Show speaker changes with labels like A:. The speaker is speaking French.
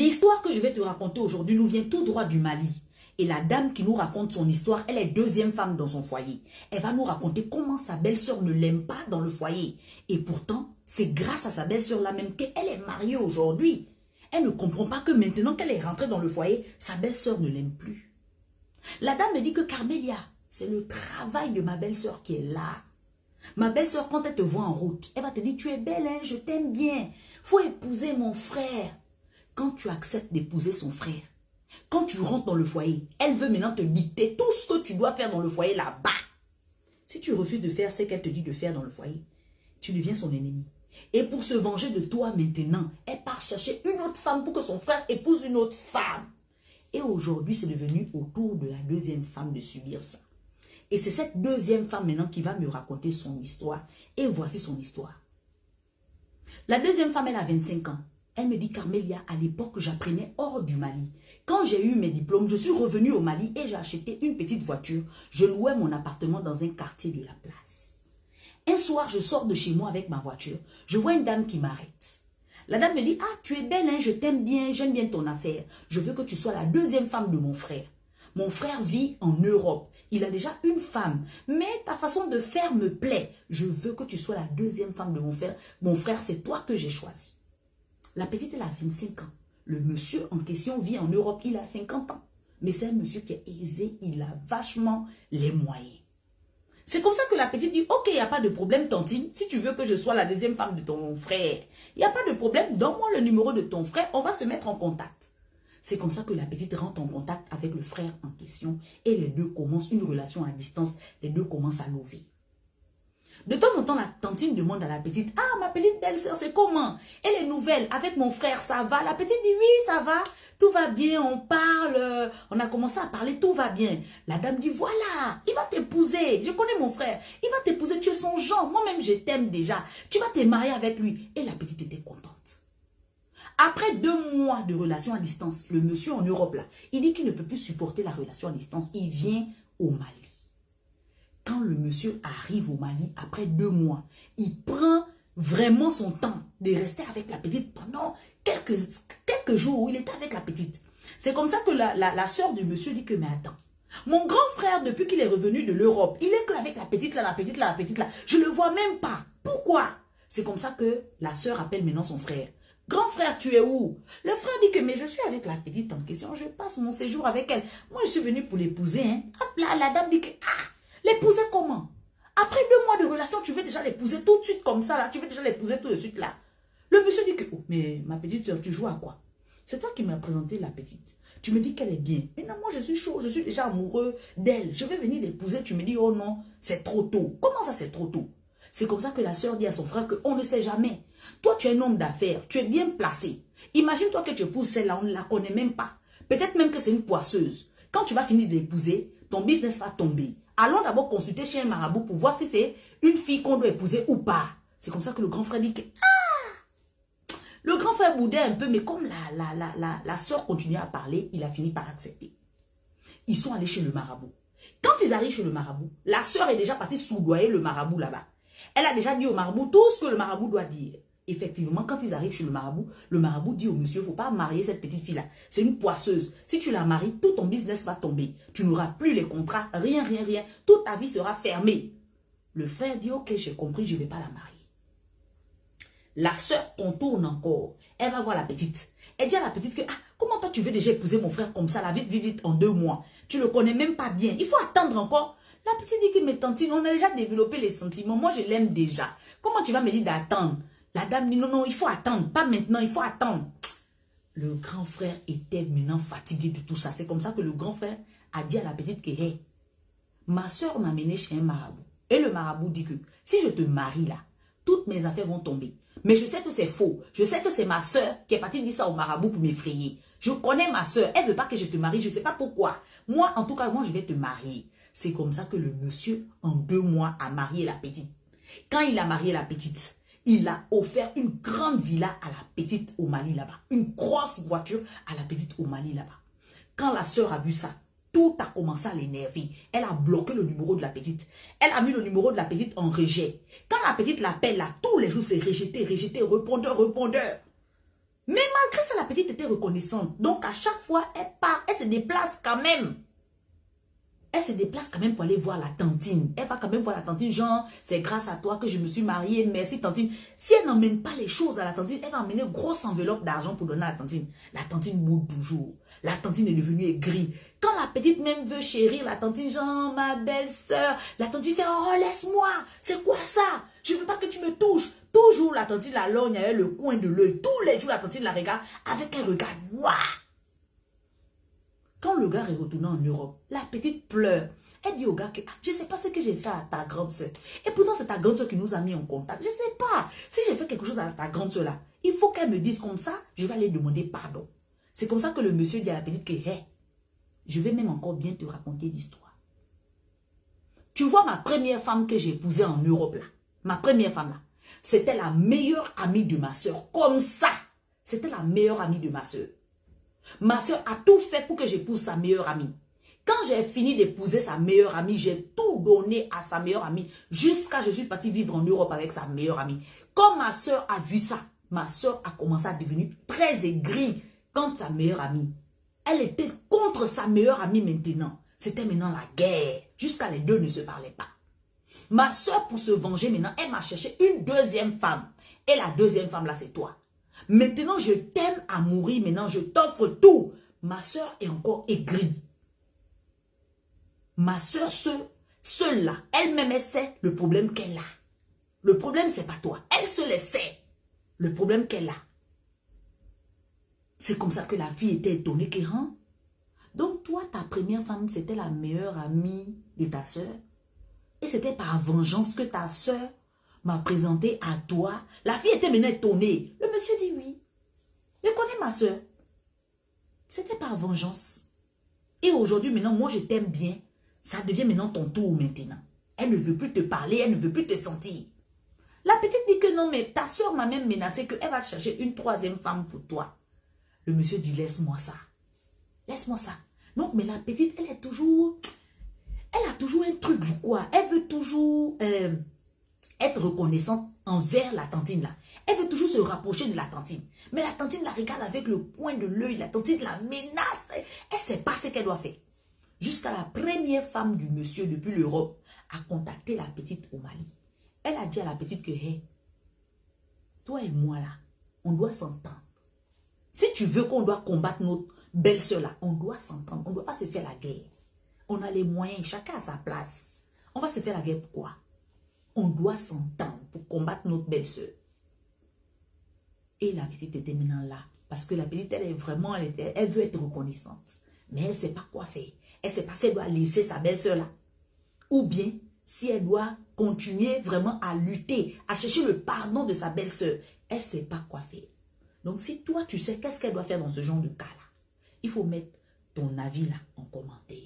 A: L'histoire que je vais te raconter aujourd'hui nous vient tout droit du Mali. Et la dame qui nous raconte son histoire, elle est deuxième femme dans son foyer. Elle va nous raconter comment sa belle-sœur ne l'aime pas dans le foyer. Et pourtant, c'est grâce à sa belle-sœur-là même qu'elle est mariée aujourd'hui. Elle ne comprend pas que maintenant qu'elle est rentrée dans le foyer, sa belle-sœur ne l'aime plus. La dame me dit que Carmélia, c'est le travail de ma belle-sœur qui est là. Ma belle-sœur, quand elle te voit en route, elle va te dire, tu es belle, hein, je t'aime bien. Faut épouser mon frère. Quand tu acceptes d'épouser son frère, quand tu rentres dans le foyer, elle veut maintenant te dicter tout ce que tu dois faire dans le foyer là-bas. Si tu refuses de faire ce qu'elle te dit de faire dans le foyer, tu deviens son ennemi. Et pour se venger de toi maintenant, elle part chercher une autre femme pour que son frère épouse une autre femme. Et aujourd'hui, c'est devenu au tour de la deuxième femme de subir ça. Et c'est cette deuxième femme maintenant qui va me raconter son histoire. Et voici son histoire. La deuxième femme, elle a 25 ans. Elle me dit, Carmélia, à l'époque, j'apprenais hors du Mali. Quand j'ai eu mes diplômes, je suis revenue au Mali et j'ai acheté une petite voiture. Je louais mon appartement dans un quartier de la place. Un soir, je sors de chez moi avec ma voiture. Je vois une dame qui m'arrête. La dame me dit, ah, tu es belle, hein, je t'aime bien, j'aime bien ton affaire. Je veux que tu sois la deuxième femme de mon frère. Mon frère vit en Europe. Il a déjà une femme. Mais ta façon de faire me plaît. Je veux que tu sois la deuxième femme de mon frère. Mon frère, c'est toi que j'ai choisi. La petite, elle a 25 ans. Le monsieur en question vit en Europe. Il a 50 ans. Mais c'est un monsieur qui est aisé. Il a vachement les moyens. C'est comme ça que la petite dit, ok, il n'y a pas de problème, tantine. Si tu veux que je sois la deuxième femme de ton frère, il n'y a pas de problème. Donne-moi le numéro de ton frère. On va se mettre en contact. C'est comme ça que la petite rentre en contact avec le frère en question. Et les deux commencent une relation à distance. Les deux commencent à lever. De temps en temps, la tantine demande à la petite, ah, ma petite belle-sœur, c'est comment? Et les nouvelles, avec mon frère, ça va? La petite dit, oui, ça va, tout va bien, on parle, on a commencé à parler, tout va bien. La dame dit, voilà, il va t'épouser, je connais mon frère, il va t'épouser, tu es son genre, moi-même je t'aime déjà, tu vas te marier avec lui. Et la petite était contente. Après 2 mois de relation à distance, le monsieur en Europe, là, il dit qu'il ne peut plus supporter la relation à distance, il vient au Mali. Quand le monsieur arrive au Mali, après 2 mois, il prend vraiment son temps de rester avec la petite pendant quelques jours où il était avec la petite. C'est comme ça que la soeur du monsieur dit que, mais attends, mon grand frère, depuis qu'il est revenu de l'Europe, il est qu'avec la petite là, la petite là, la petite là. Je ne le vois même pas. Pourquoi? C'est comme ça que la soeur appelle maintenant son frère. Grand frère, tu es où? Le frère dit que, mais je suis avec la petite en question, je passe mon séjour avec elle. Moi, je suis venu pour l'épouser. Hein. Hop là, la dame dit que, ah, l'épouser comment? Après 2 mois de relation, tu veux déjà l'épouser tout de suite comme ça, là. Tu veux déjà l'épouser tout de suite, là. Le monsieur dit que, oh, mais ma petite soeur, tu joues à quoi? C'est toi qui m'as présenté la petite. Tu me dis qu'elle est bien. Mais non, moi, je suis chaud, je suis déjà amoureux d'elle. Je vais venir l'épouser. Tu me dis, oh non, c'est trop tôt. Comment ça, c'est trop tôt? C'est comme ça que la soeur dit à son frère qu'on ne sait jamais. Toi, tu es un homme d'affaires. Tu es bien placé. Imagine-toi que tu épouses celle-là, on ne la connaît même pas. Peut-être même que c'est une poisseuse. Quand tu vas finir de l'épouser, ton business va tomber. Allons d'abord consulter chez un marabout pour voir si c'est une fille qu'on doit épouser ou pas. C'est comme ça que le grand frère dit que... Ah! Le grand frère boudait un peu, mais comme la soeur continuait à parler, il a fini par accepter. Ils sont allés chez le marabout. Quand ils arrivent chez le marabout, la soeur est déjà partie soudoyer le marabout là-bas. Elle a déjà dit au marabout tout ce que le marabout doit dire. Effectivement, quand ils arrivent chez le marabout dit au monsieur, il ne faut pas marier cette petite fille-là. C'est une poisseuse. Si tu la maries, tout ton business va tomber. Tu n'auras plus les contrats, rien, rien, rien. Toute ta vie sera fermée. Le frère dit, ok, j'ai compris, je ne vais pas la marier. La soeur contourne encore. Elle va voir la petite. Elle dit à la petite que, ah, comment toi tu veux déjà épouser mon frère comme ça, la vite, vite, vite, en 2 mois. Tu ne le connais même pas bien. Il faut attendre encore. La petite dit que, mais tantine, on a déjà développé les sentiments. Moi, je l'aime déjà. Comment tu vas me dire d'attendre? La dame dit, non, non, il faut attendre. Pas maintenant, il faut attendre. Le grand frère était maintenant fatigué de tout ça. C'est comme ça que le grand frère a dit à la petite que, hey, ma soeur m'a mené chez un marabout. Et le marabout dit que, si je te marie là, toutes mes affaires vont tomber. Mais je sais que c'est faux. Je sais que c'est ma soeur qui est partie dire ça au marabout pour m'effrayer. Je connais ma soeur. Elle ne veut pas que je te marie. Je ne sais pas pourquoi. Moi, en tout cas, moi, je vais te marier. C'est comme ça que le monsieur, en 2 mois, a marié la petite. Quand il a marié la petite, il a offert une grande villa à la petite au Mali là-bas. Une grosse voiture à la petite au Mali là-bas. Quand la soeur a vu ça, tout a commencé à l'énerver. Elle a bloqué le numéro de la petite. Elle a mis le numéro de la petite en rejet. Quand la petite l'appelle là, tous les jours c'est rejeté, rejeté, répondeur, répondeur. Mais malgré ça, la petite était reconnaissante. Donc, à chaque fois, elle part, elle se déplace quand même. Elle se déplace quand même pour aller voir la tantine. Elle va quand même voir la tantine, genre, c'est grâce à toi que je me suis mariée, merci tantine. Si elle n'emmène pas les choses à la tantine, elle va emmener une grosse enveloppe d'argent pour donner à la tantine. La tantine boude toujours. La tantine est devenue aigrie. Quand la petite même veut chérir la tantine, genre, ma belle-sœur, la tantine fait, oh, laisse-moi, c'est quoi ça? Je veux pas que tu me touches. Toujours la tantine la lorgne avec le coin de l'œil. Tous les jours, la tantine la regarde avec un regard noir. Quand le gars est retourné en Europe, la petite pleure. Elle dit au gars que je ne sais pas ce que j'ai fait à ta grande soeur. Et pourtant, c'est ta grande soeur qui nous a mis en contact. Je ne sais pas. Si j'ai fait quelque chose à ta grande soeur là, il faut qu'elle me dise comme ça, je vais aller demander pardon. C'est comme ça que le monsieur dit à la petite que, hey, je vais même encore bien te raconter l'histoire. Tu vois ma première femme que j'ai épousée en Europe là, ma première femme là, c'était la meilleure amie de ma soeur. Comme ça, c'était la meilleure amie de ma soeur. Ma soeur a tout fait pour que j'épouse sa meilleure amie. Quand j'ai fini d'épouser sa meilleure amie, j'ai tout donné à sa meilleure amie jusqu'à je suis partie vivre en Europe avec sa meilleure amie. Quand ma soeur a vu ça, ma soeur a commencé à devenir très aigrie quand sa meilleure amie. Elle était contre sa meilleure amie maintenant. C'était maintenant la guerre. Jusqu'à les deux ne se parlaient pas. Ma soeur, pour se venger maintenant, elle m'a cherché une deuxième femme. Et la deuxième femme là, c'est toi. Maintenant, je t'aime à mourir. Maintenant, je t'offre tout. Ma soeur est encore aigrie. Ma soeur, seule là, elle-même, elle sait le problème qu'elle a. Le problème, c'est pas toi. Elle se le sait. Le problème qu'elle a. C'est comme ça que la fille était étonnée que, hein? Donc, toi, ta première femme, c'était la meilleure amie de ta soeur. Et c'était par vengeance que ta soeur m'a présenté à toi. La fille était maintenant étonnée. Le monsieur dit oui. Je connais ma soeur. C'était par vengeance. Et aujourd'hui, maintenant, moi, je t'aime bien. Ça devient maintenant ton tour maintenant. Elle ne veut plus te parler, elle ne veut plus te sentir. La petite dit que non, mais ta soeur m'a même menacé qu'elle va chercher une troisième femme pour toi. Le monsieur dit, laisse-moi ça. Laisse-moi ça. Donc, mais la petite, elle a toujours un truc, je crois. Elle veut toujours être reconnaissante envers la tantine là. Elle veut toujours se rapprocher de la tantine. Mais la tantine la regarde avec le coin de l'œil. La tantine la menace. Elle ne sait pas ce qu'elle doit faire. Jusqu'à la première femme du monsieur depuis l'Europe a contacté la petite au Mali. Elle a dit à la petite que, hey, toi et moi là, on doit s'entendre. Si tu veux qu'on doit combattre notre belle-sœur là, on doit s'entendre. On ne doit pas se faire la guerre. On a les moyens, chacun à sa place. On va se faire la guerre pourquoi? On doit s'entendre pour combattre notre belle-sœur. Et la petite était maintenant là. Parce que la petite, elle est vraiment, elle veut être reconnaissante. Mais elle ne sait pas quoi faire. Elle ne sait pas si elle doit laisser sa belle-sœur là. Ou bien, si elle doit continuer vraiment à lutter, à chercher le pardon de sa belle-sœur. Elle ne sait pas quoi faire. Donc, si toi, tu sais qu'est-ce qu'elle doit faire dans ce genre de cas-là, il faut mettre ton avis là en commentaire.